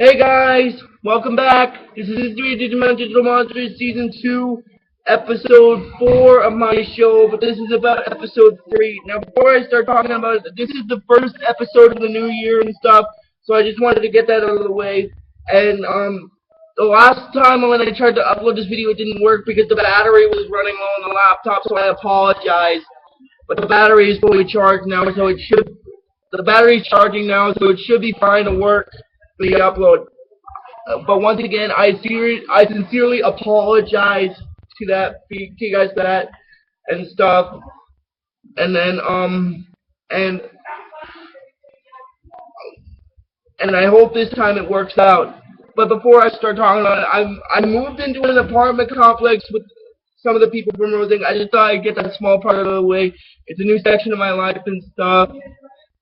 Hey guys, welcome back. This is Digimon Digital Monsters Season 2, Episode 4 of my show, but this is about Episode 3. Now, before I start talking about it, this is the first episode of the new year and stuff, so I just wanted to get that out of the way. And, the last time when I tried to upload this video, it didn't work because the battery was running low on the laptop, so I apologize. But the battery is fully charged now, so the battery's charging now, so it should be fine to work for the upload. But once again, I sincerely apologize to you guys for that and stuff. And then and and I hope this time it works out. But before I start talking about it, I moved into an apartment complex with some of the people from Rosing. I just thought I'd get that small part of the way. It's a new section of my life and stuff.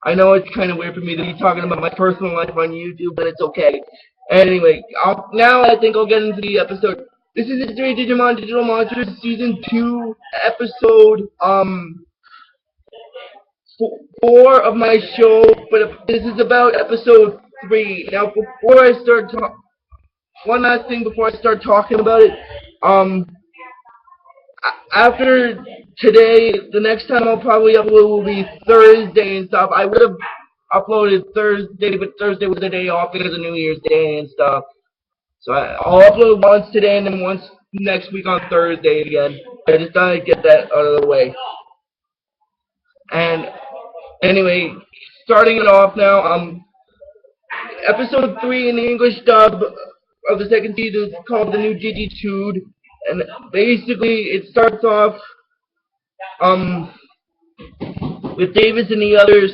I know it's kind of weird for me to be talking about my personal life on YouTube, but it's okay. Anyway, now I think I'll get into the episode. This is History of Digimon Digital Monsters Season 2, Episode 4 of my show, but this is about Episode 3. Now, before I start one last thing before I start talking about it, after today, the next time I'll probably upload will be Thursday and stuff. I would have uploaded Thursday, but Thursday was the day off because of New Year's Day and stuff. So I'll upload once today and then once next week on Thursday again. I just thought I'd get that out of the way. And anyway, starting it off now, episode 3 in the English dub of the second season is called The New Digitude. And basically, it starts off with Davis and the others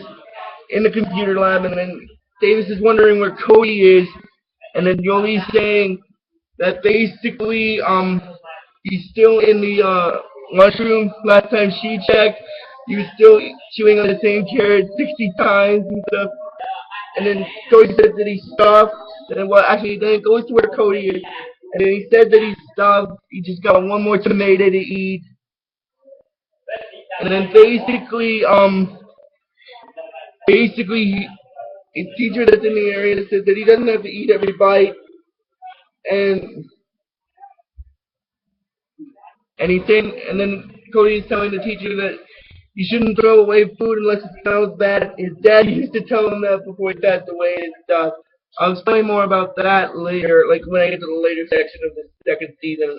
in the computer lab, and then Davis is wondering where Cody is, and then Yoli's saying that basically he's still in the lunchroom. Last time she checked, he was still chewing on the same carrot 60 times and stuff. And then Cody says that he's stuffed. And then then it goes to where Cody is. And then he said that he's stuffed. He just got one more tomato to eat. And then basically his teacher that's in the area says that he doesn't have to eat every bite. And then Cody is telling the teacher that you shouldn't throw away food unless it smells bad. His dad used to tell him that before he passed away and stuff. I'll explain more about that later, like when I get to the later section of the second season.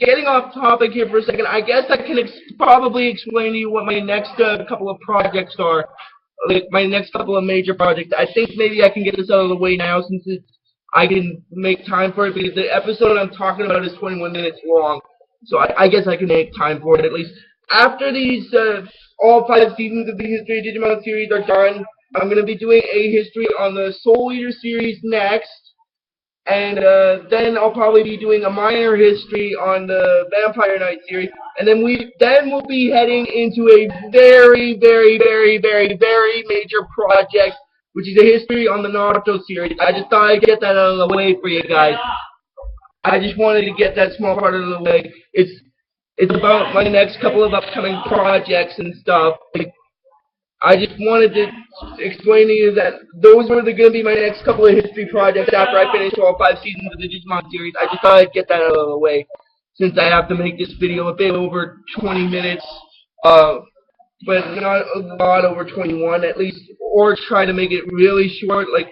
Getting off topic here for a second, I guess I can probably explain to you what my next couple of projects are. Like my next couple of major projects. I think maybe I can get this out of the way now since I can make time for it because the episode I'm talking about is 21 minutes long. So I guess I can make time for it at least. After these, all 5 seasons of the History of Digimon series are done, I'm going to be doing a history on the Soul Eater series next. And then I'll probably be doing a minor history on the Vampire Knight series. And then we'll be heading into a very, very, very, very, very major project, which is a history on the Naruto series. I just thought I'd get that out of the way for you guys. I just wanted to get that small part out of the way. It's about my next couple of upcoming projects and stuff. I just wanted to explain to you that those were going to be my next couple of history projects after I finish all 5 seasons of the Digimon series. I just thought I'd get that out of the way since I have to make this video a bit over 20 minutes, but not a lot over 21 at least, or try to make it really short, like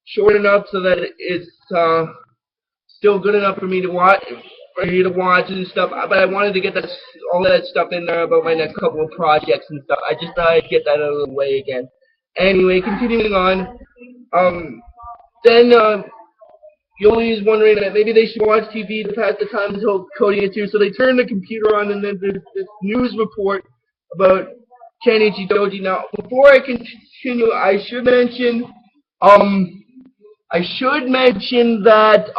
short enough so that it's still good enough for me to watch. For you to watch and stuff, but I wanted to get all that stuff in there about my next couple of projects and stuff. I just thought I'd get that out of the way again. Anyway, continuing on, then Yoli is wondering that maybe they should watch TV to pass the time until Cody is here, so they turn the computer on and then there's this news report about Kenichi Doji. Now, before I continue, I should mention that,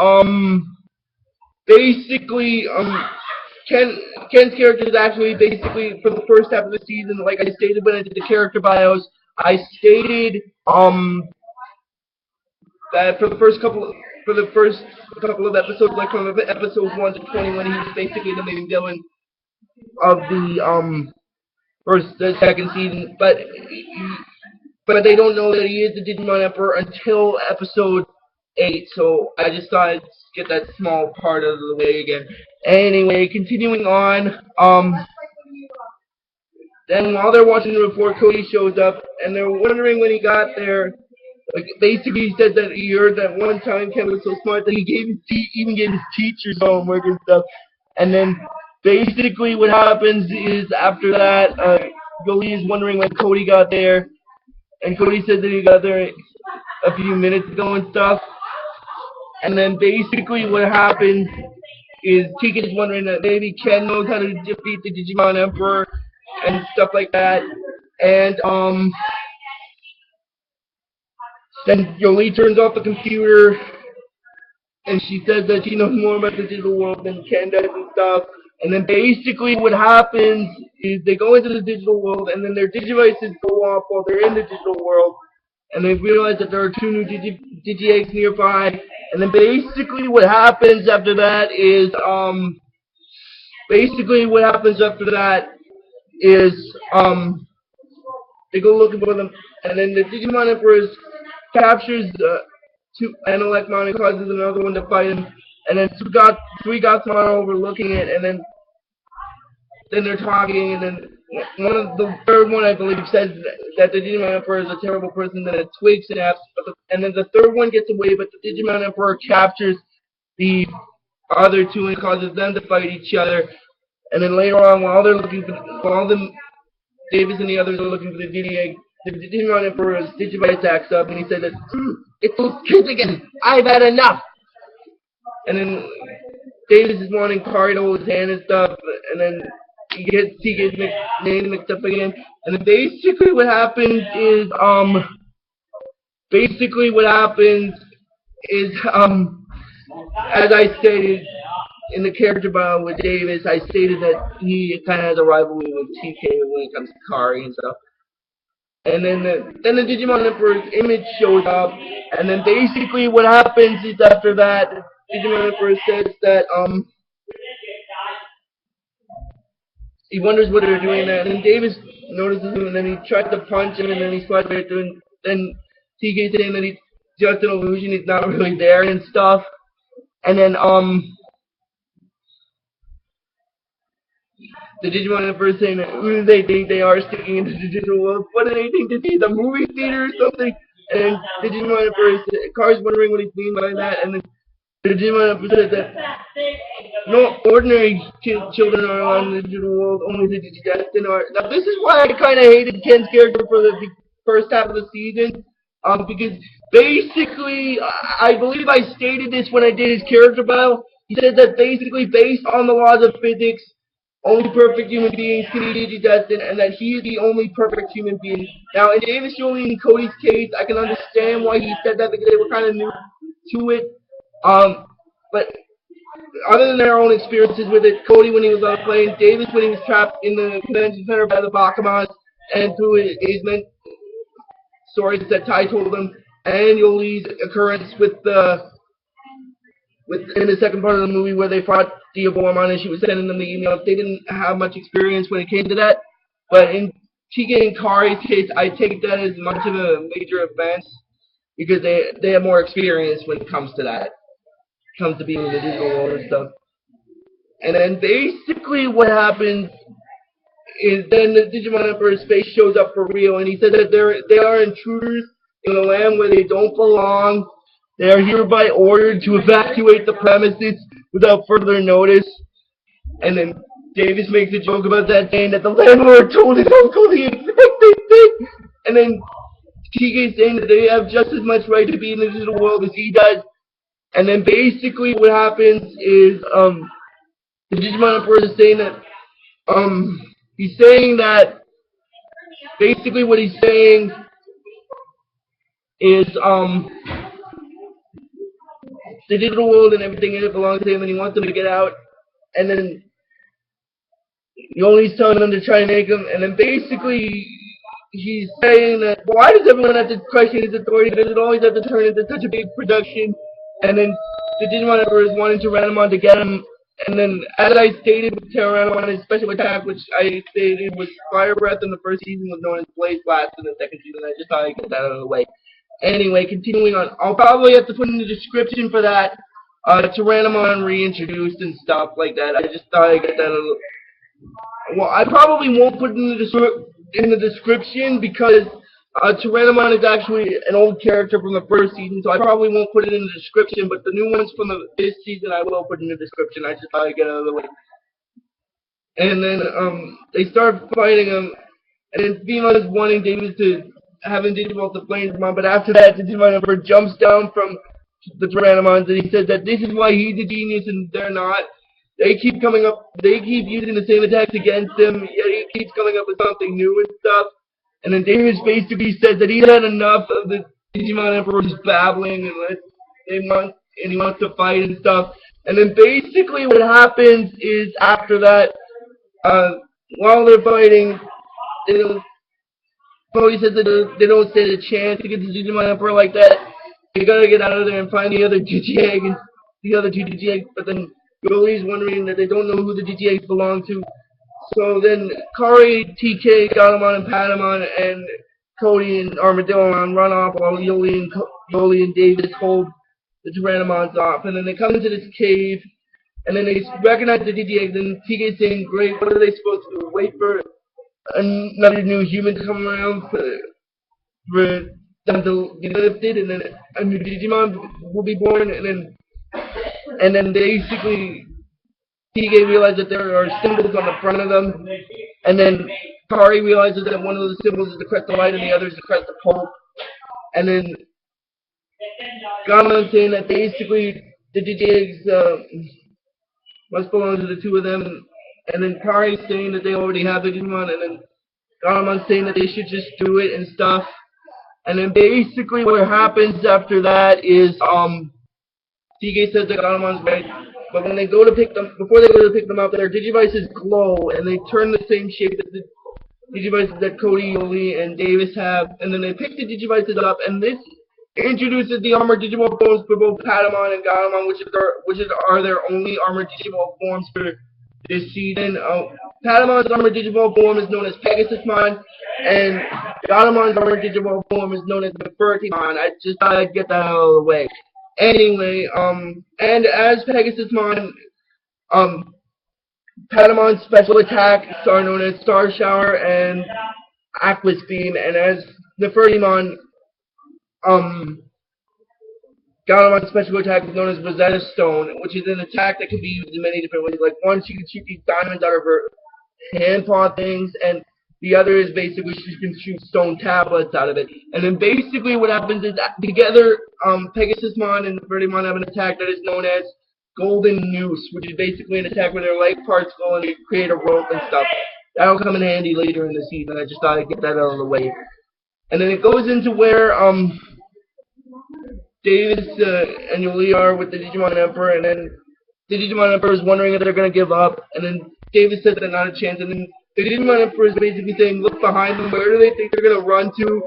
basically, Ken's character is actually basically for the first half of the season, like I stated when I did the character bios, I stated that for the first couple of episodes, like from episode 1 to 21, he was basically the main villain of the second season. But but they don't know that he is the Digimon Emperor until episode 8, so I just thought I'd get that small part out of the way again. Anyway, continuing on, then while they're watching the report, Cody shows up, and they're wondering when he got there. Like, basically, he said that he heard that one time Ken was so smart that he even gave his teachers homework and stuff. And then, basically, what happens is after that, Jolie is wondering when Cody got there, and Cody said that he got there a few minutes ago and stuff. And then, basically, what happens is Tika is wondering that maybe Ken knows how to defeat the Digimon Emperor and stuff like that. And then Jolie turns off the computer, and she says that she knows more about the digital world than Ken does and stuff. And then basically what happens is they go into the digital world, and then their digivices go off while they're in the digital world, and they realize that there are two new Digi-Eggs nearby. And then basically what happens after that is, they go looking for them, and then the Digimon Emperor captures an Electron and causes another one to fight him, and then three Gotsmon are overlooking it, and then they're talking, and then the third one, I believe, says that the Digimon Emperor is a terrible person, that it twigs and apps, and then the third one gets away, but the Digimon Emperor captures the other two and causes them to fight each other. And then later on, while Davis and the others are looking for the Digi-Egg, the Digimon Emperor's Digivice acts up, and he said that, it's those kids again! I've had enough! And then Davis is wanting Kari to hold his hand and stuff, and then he gets names mixed up again. And then basically what happens is, as I stated in the character bio with Davis, I stated that he kind of has a rivalry with TK when it comes to Kari and stuff. And then the Digimon Emperor's image shows up, and then basically what happens is after that, Digimon Emperor says that he wonders what they're doing there, and then Davis notices him, and then he tries to punch him, and then he slides right through, and then TK saying that he's just an illusion, he's not really there and stuff. And then the Digimon Emperor saying that who do they think they are sticking into the digital world? What do they think to see the movie theater or something? And the Digimon Emperor Car's wondering what he's mean by that, and then the Digimon Emperor says that no ordinary children are on the digital world, only the Digidestined are. Now this is why I kind of hated Ken's character for the first half of the season, because basically, I believe I stated this when I did his character bio. He said that basically, based on the laws of physics, only perfect human beings can be Digidestined, and that he is the only perfect human being. Now, in Davis, Jolie, and Cody's case, I can understand why he said that, because they were kind of new to it. But other than their own experiences with it, Cody when he was on a plane, Davis when he was trapped in the convention center by the Bakumas, and through his stories that Ty told him, and Yoli's occurrence in the second part of the movie where they fought Diabormon and she was sending them the emails. They didn't have much experience when it came to that. But in Tika and Kari's case, I take that as much of a major event because they have more experience when it comes to that. Comes to being in the digital world and stuff. And then basically what happens is then the Digimon Emperor's face shows up for real, and he said that they are intruders in a land where they don't belong. They are hereby ordered to evacuate the premises without further notice. And then Davis makes a joke about that, saying that the landlord told his uncle the infected thing. And then TK saying that they have just as much right to be in the digital world as he does. And then basically what happens is the Digimon Emperor is saying that basically what he's saying is the digital world and everything in it belongs to him, and he wants them to get out. And then Yoli's telling them to try and make them, and then basically he's saying that why does everyone have to question his authority? Does it always have to turn into such a big production? And then the Digimon Emperor is wanting to Renamon to get him, And then, as I stated with Tyrannomon, his special attack, which I stated was Fire Breath in the first season, was known as Blaze Blast in the second season. I just thought I'd get that out of the way. Anyway, continuing on, I'll probably have to put in the description for that, Tyrannomon reintroduced and stuff like that. I just thought I'd get that out of the well, I probably won't put it in the description because Tyrannomon is actually an old character from the first season, so I probably won't put it in the description. But the new ones from this season, I will put in the description. I just thought I'd get out of the way. And then they start fighting him, and then Digimon is wanting David to have him Digimon the Flamemon, but after that, Digimon Emperor jumps down from the Tyrannomons, and he says that this is why he's a genius and they're not. They keep coming up, they keep using the same attacks against him, yet he keeps coming up with something new and stuff. And then David basically says that he's had enough of the Digimon Emperor's babbling and he wants to fight and stuff. And then basically what happens is after that, while they're fighting, Chloe says that they don't stand a chance against the Digimon Emperor like that. They gotta get out of there and find the other DGA and the other two DGAs. But then Chloe's wondering that they don't know who the DGAs belong to. So then Kari, TK, Gatomon, and Patamon, and Cody and Armadillon run off while Yoli and Davis hold the Tyrannomons off. And then they come into this cave, and then they recognize the DGAs, and TK's saying, great, what are they supposed to do? Wait for another new human to come around for them to be lifted, and then a new Digimon will be born, and then basically TK realizes that there are symbols on the front of them, and then Kari realizes that one of the symbols is the crest of light and the other is the crest of hope, and then Gamon's saying that basically the DJs must belong to the two of them, and then Kari's saying that they already have the Digimon, and then Ganomon's saying that they should just do it and stuff. And then basically what happens after that is TK says that Ganomon's right, but when they go to pick them, before they go to pick them up, their Digivices glow and they turn the same shape as the Digivices that Cody, Yoli, and Davis have, and then they pick the Digivices up, and this introduces the armored Digimon forms for both Patamon and Gatomon, which are their only armored Digimon forms for this season. Patamon's armored Digimon form is known as Pegasusmon, and Gatomon's armored Digimon form is known as Nefertimon. I just thought I'd get that out of the way. Anyway, and as Pegasusmon, Patamon's special attacks are known as Star Shower and Aquas Beam, and as Nefertimon, Ganomon's special attack is known as Rosetta Stone, which is an attack that can be used in many different ways. Like one, she can shoot these diamonds out of her hand paw things, and the other is basically she can shoot stone tablets out of it. And then basically what happens is that together, Pegasusmon and Nefertimon have an attack that is known as Golden Noose, which is basically an attack where their leg parts go and they create a rope and stuff. That'll come in handy later in the season. I just thought I'd get that out of the way. And then it goes into where Davis and Yoli are with the Digimon Emperor, and then the Digimon Emperor is wondering if they're going to give up, and then Davis says they're not a chance, and then the Digimon Emperor is basically saying, look behind them, where do they think they're going to run to?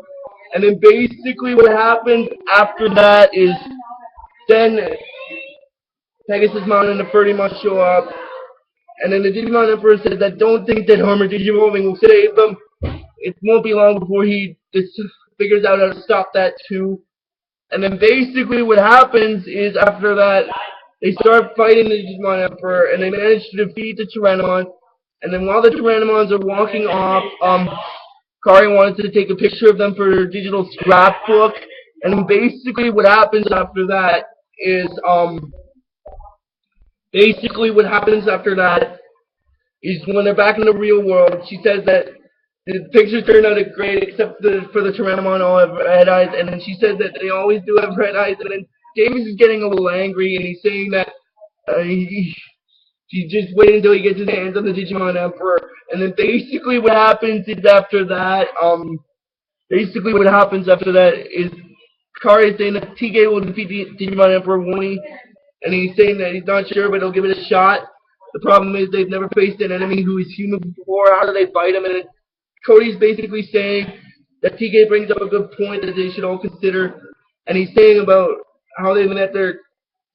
And then basically what happens after that is then Pegasusmon and Nefertimon show up, and then the Digimon Emperor says that don't think that armored Digivolving will save them. It won't be long before he just figures out how to stop that too. And then basically what happens is after that, they start fighting the Digimon Emperor, and they manage to defeat the Tyrannomon. And then while the Tyrannomons are walking off, Kari wanted to take a picture of them for her digital scrapbook. And then basically what happens after that is, when they're back in the real world, she says that the pictures turned out great, except for the Tyrannomon all have red eyes, and then she says that they always do have red eyes, and then Davis is getting a little angry, and he's saying that he's just waiting until he gets his hands on the Digimon Emperor, and then basically what happens is after that, is Kari is saying that TK will defeat the Digimon Emperor, won't he? And he's saying that he's not sure, but he'll give it a shot. The problem is they've never faced an enemy who is human before. How do they fight him? And Cody's basically saying that TK brings up a good point that they should all consider, and he's saying about how they met their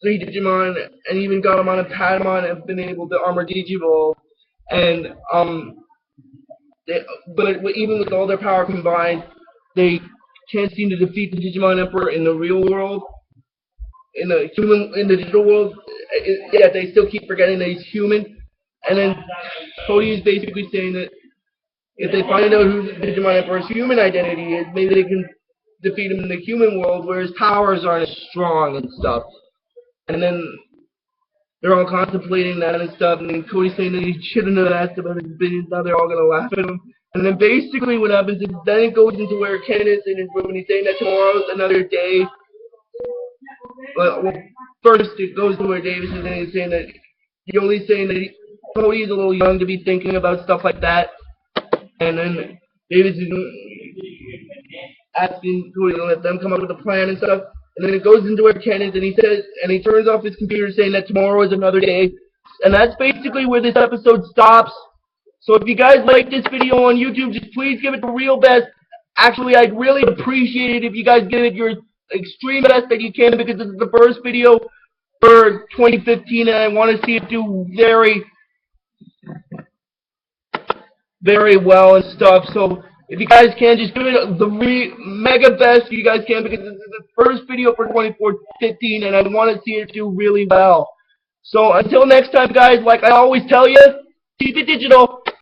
three Digimon, and even Garamon and Patamon have been able to armor Digivolve, and they, but even with all their power combined, they can't seem to defeat the Digimon Emperor in the real world. In the digital world, yeah, they still keep forgetting that he's human. And then Cody is basically saying that if they find out who the Digimon Emperor's human identity is, maybe they can defeat him in the human world where his powers aren't as strong and stuff. And then they're all contemplating that and stuff, and then Cody's saying that he shouldn't have asked about his opinions, now they're all gonna laugh at him. And then basically what happens is then it goes into where Ken is in his room and he's saying that tomorrow's another day. Well, first it goes to where Davis is and he's saying that Yoli's saying that Cody is a little young to be thinking about stuff like that. And then Davis is asking Cody to let them come up with a plan and stuff. And then it goes into where Ken is and he says, and he turns off his computer saying that tomorrow is another day. And that's basically where this episode stops. So if you guys like this video on YouTube, just please give it the real best. Actually, I'd really appreciate it if you guys give it your extreme best that you can, because this is the first video for 2015 and I want to see it do very, very well and stuff. So if you guys can, just give it the mega best you guys can, because this is the first video for 2015 and I want to see it do really well. So until next time, guys, like I always tell you, keep it digital.